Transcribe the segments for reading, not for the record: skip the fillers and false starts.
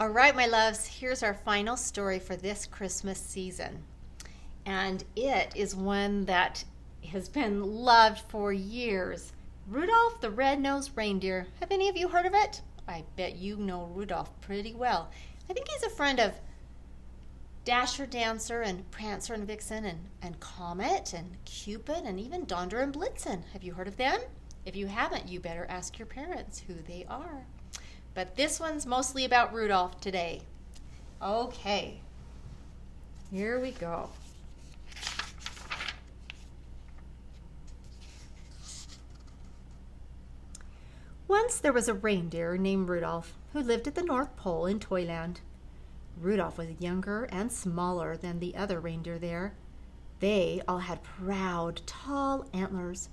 All right, my loves, here's our final story for this Christmas season. And it is one that has been loved for years. Rudolph the Red-Nosed Reindeer. Have any of you heard of it? I bet you know Rudolph pretty well. I think he's a friend of Dasher, Dancer, and Prancer and Vixen, and Comet, and Cupid, and even Donder and Blitzen. Have you heard of them? If you haven't, you better ask your parents who they are. But this one's mostly about Rudolph today. Okay, here we go. Once there was a reindeer named Rudolph who lived at the North Pole in Toyland. Rudolph was younger and smaller than the other reindeer there. They all had proud, tall antlers.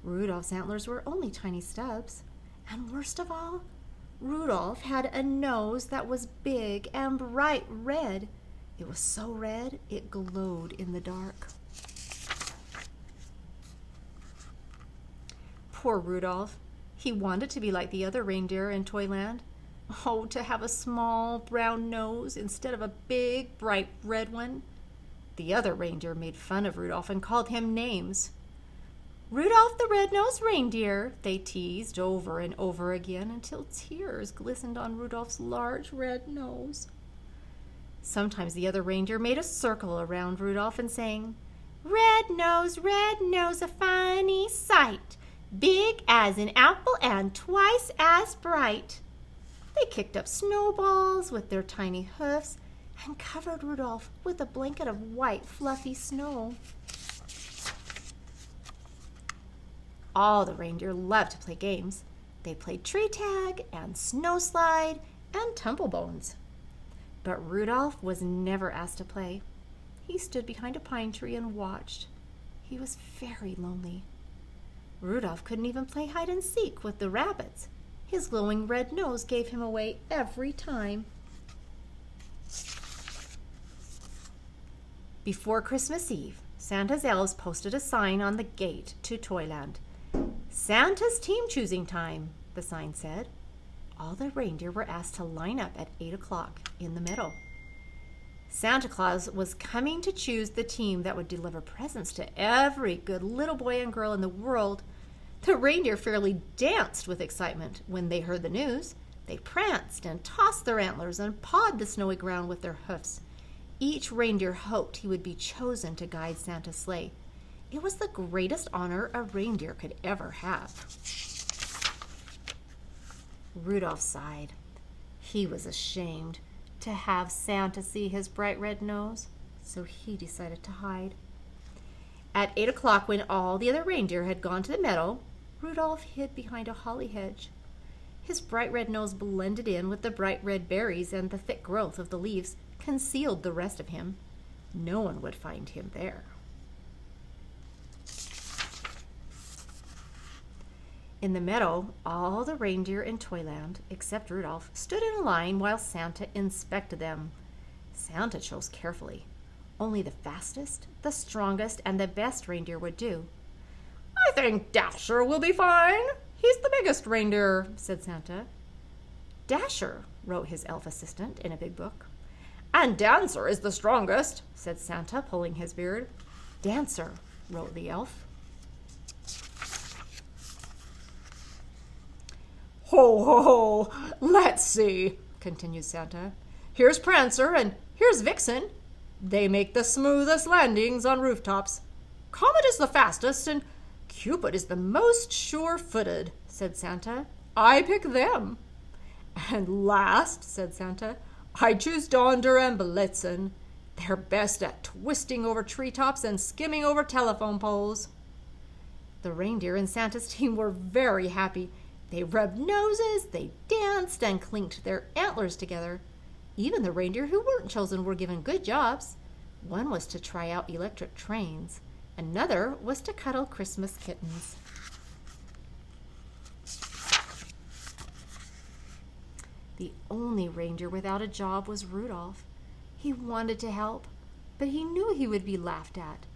Rudolph's antlers were only tiny stubs. And worst of all, Rudolph had a nose that was big and bright red. It was so red it glowed in the dark. Poor Rudolph. He wanted to be like the other reindeer in Toyland. Oh, to have a small brown nose instead of a big bright red one. The other reindeer made fun of Rudolph and called him names. "Rudolph the Red-Nosed Reindeer," they teased over and over again until tears glistened on Rudolph's large red nose. Sometimes the other reindeer made a circle around Rudolph and sang, red nose, a funny sight, big as an apple and twice as bright." They kicked up snowballs with their tiny hoofs and covered Rudolph with a blanket of white, fluffy snow. All the reindeer loved to play games. They played tree tag and snow slide and tumble bones. But Rudolph was never asked to play. He stood behind a pine tree and watched. He was very lonely. Rudolph couldn't even play hide and seek with the rabbits. His glowing red nose gave him away every time. Before Christmas Eve, Santa's elves posted a sign on the gate to Toyland. "Santa's team choosing time," the sign said. All the reindeer were asked to line up at 8 o'clock in the meadow. Santa Claus was coming to choose the team that would deliver presents to every good little boy and girl in the world. The reindeer fairly danced with excitement when they heard the news. They pranced and tossed their antlers and pawed the snowy ground with their hoofs. Each reindeer hoped he would be chosen to guide Santa's sleigh. It was the greatest honor a reindeer could ever have. Rudolph sighed. He was ashamed to have Santa see his bright red nose, so he decided to hide. At 8 o'clock, when all the other reindeer had gone to the meadow, Rudolph hid behind a holly hedge. His bright red nose blended in with the bright red berries, and the thick growth of the leaves concealed the rest of him. No one would find him there. In the meadow, all the reindeer in Toyland, except Rudolph, stood in a line while Santa inspected them. Santa chose carefully. Only the fastest, the strongest, and the best reindeer would do. "I think Dasher will be fine. He's the biggest reindeer," said Santa. "Dasher," wrote his elf assistant in a big book. "And Dancer is the strongest," said Santa, pulling his beard. "Dancer," wrote the elf. "Ho, ho, ho! Let's see," continued Santa. "Here's Prancer and here's Vixen. They make the smoothest landings on rooftops. Comet is the fastest and Cupid is the most sure-footed," said Santa. "I pick them." "And last," said Santa, "I choose Donder and Blitzen. They're best at twisting over treetops and skimming over telephone poles." The reindeer in Santa's team were very happy. They rubbed noses, they danced, and clinked their antlers together. Even the reindeer who weren't chosen were given good jobs. One was to try out electric trains. Another was to cuddle Christmas kittens. The only reindeer without a job was Rudolph. He wanted to help, but he knew he would be laughed at.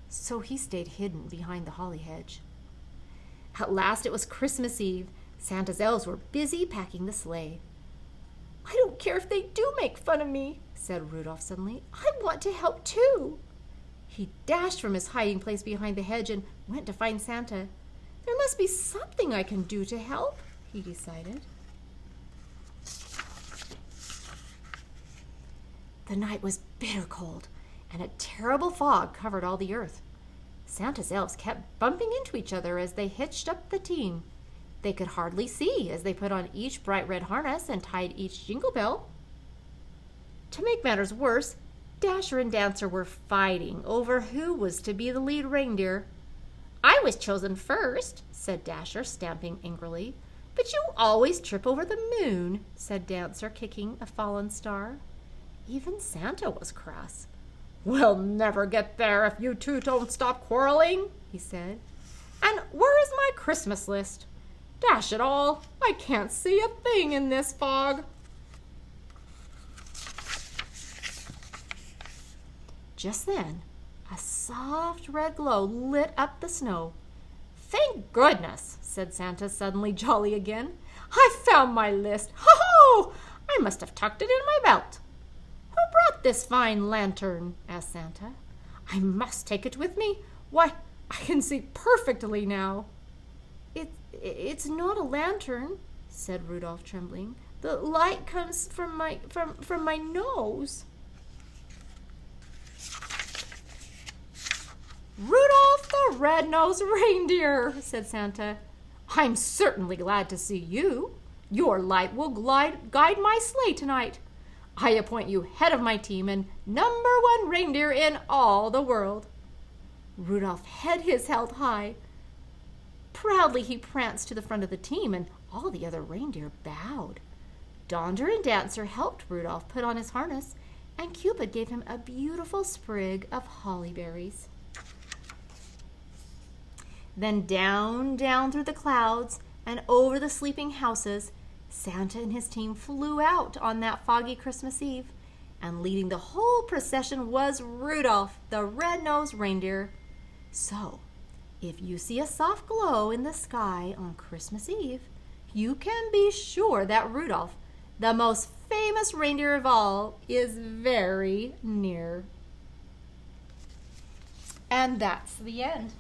So he stayed hidden behind the holly hedge. At last it was Christmas Eve. Santa's elves were busy packing the sleigh. "I don't don't care if they do make fun of me, said Rudolph suddenly. I want to help too. He dashed from his hiding place behind the hedge and went to find Santa. There must be something I can do to help, he decided. The night was bitter cold, and a terrible fog covered all the earth. Santa's elves kept bumping into each other as they hitched up the team. They could hardly see as they put on each bright red harness and tied each jingle bell. To make matters worse, Dasher and Dancer were fighting over who was to be the lead reindeer. I was chosen first, said Dasher, stamping angrily. But you always trip over the moon, said Dancer, kicking a fallen star. Even Santa was cross. We'll never get there if you two don't stop quarreling, he said. And where is my Christmas list? Dash it all, I can't see a thing in this fog. Just then, a soft red glow lit up the snow. Thank goodness, said Santa, suddenly jolly again. I found my list. Ho-ho! I must have tucked it in my belt. Who brought this fine lantern? Asked Santa. I must take it with me. Why, I can see perfectly now. It's not a lantern, said Rudolph, trembling. The light comes from my nose. Rudolph the Red-Nosed Reindeer, said Santa. I'm certainly glad to see you. Your light will guide my sleigh tonight. I appoint you head of my team and #1 reindeer in all the world. Rudolph had his head high. Proudly he pranced to the front of the team, and all the other reindeer bowed. Donder and Dancer helped Rudolph put on his harness, and Cupid gave him a beautiful sprig of holly berries. Then down through the clouds and over the sleeping houses, Santa and his team flew out on that foggy Christmas Eve, and leading the whole procession was Rudolph, the red-nosed reindeer. So, if you see a soft glow in the sky on Christmas Eve, you can be sure that Rudolph, the most famous reindeer of all, is very near. And that's the end.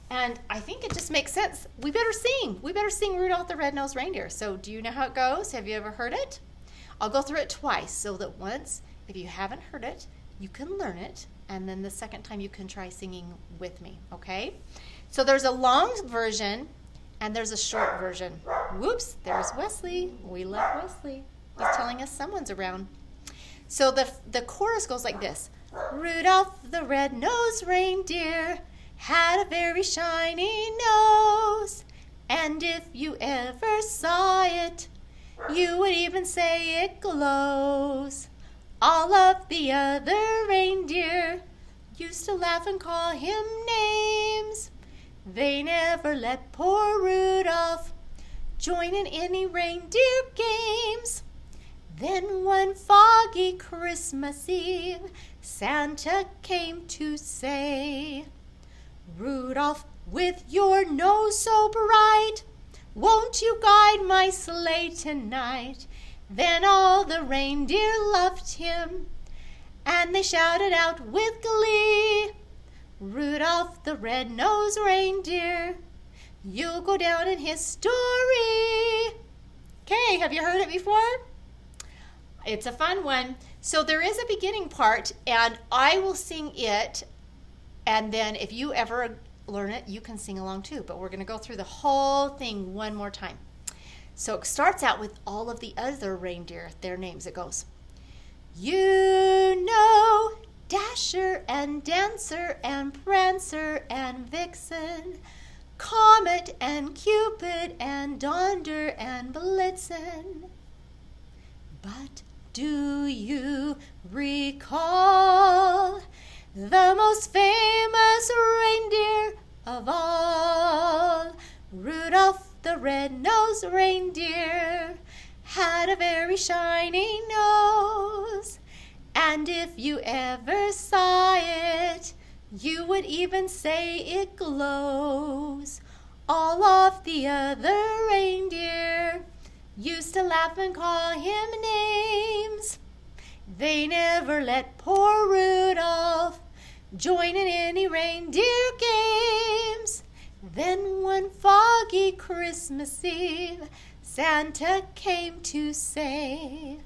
And I think it just makes sense. We better sing Rudolph the Red-Nosed Reindeer. So do you know how it goes? Have you ever heard it? I'll go through it twice so that once, if you haven't heard it, you can learn it. And then the second time you can try singing with me, okay? So there's a long version and there's a short version. Whoops, there's Wesley. We love Wesley. He's telling us someone's around. So the chorus goes like this. Rudolph the red-nosed reindeer had a very shiny nose, and if you ever saw it, you would even say it glows. All of the other reindeer used to laugh and call him names. They never let poor Rudolph join in any reindeer games. Then one foggy Christmas Eve, Santa came to say, Rudolph, with your nose so bright, won't you guide my sleigh tonight? Then all the reindeer loved him, and they shouted out with glee, Rudolph the red-nosed reindeer, you'll go down in history. Okay, have you heard it before? It's a fun one. So there is a beginning part, and I will sing it, and then if you ever learn it, you can sing along too. But we're going to go through the whole thing one more time. So it starts out with all of the other reindeer, their names. It goes, you know, Dasher and Dancer and Prancer and Vixen, Comet and Cupid and Donder and Blitzen. But do you recall the most famous reindeer of all? Rudolph the red-nosed reindeer had a very shiny nose, and if you ever saw it, you would even say it glows. All of the other reindeer used to laugh and call him names. never let poor Rudolph join in any reindeer games. Then one foggy Christmas Eve, Santa came to say,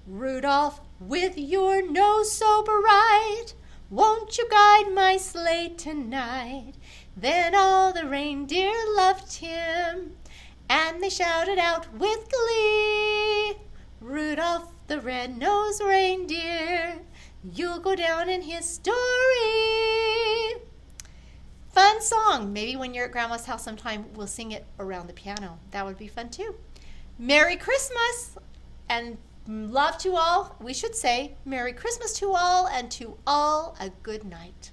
Rudolph, with your nose so bright, won't you guide my sleigh tonight? Then all the reindeer loved him, and they shouted out with glee, Rudolph the red-nosed reindeer, you'll go down in history. Fun song. Maybe when you're at Grandma's house sometime, we'll sing it around the piano. That would be fun too. Merry Christmas and love to all. We should say Merry Christmas to all, and to all a good night.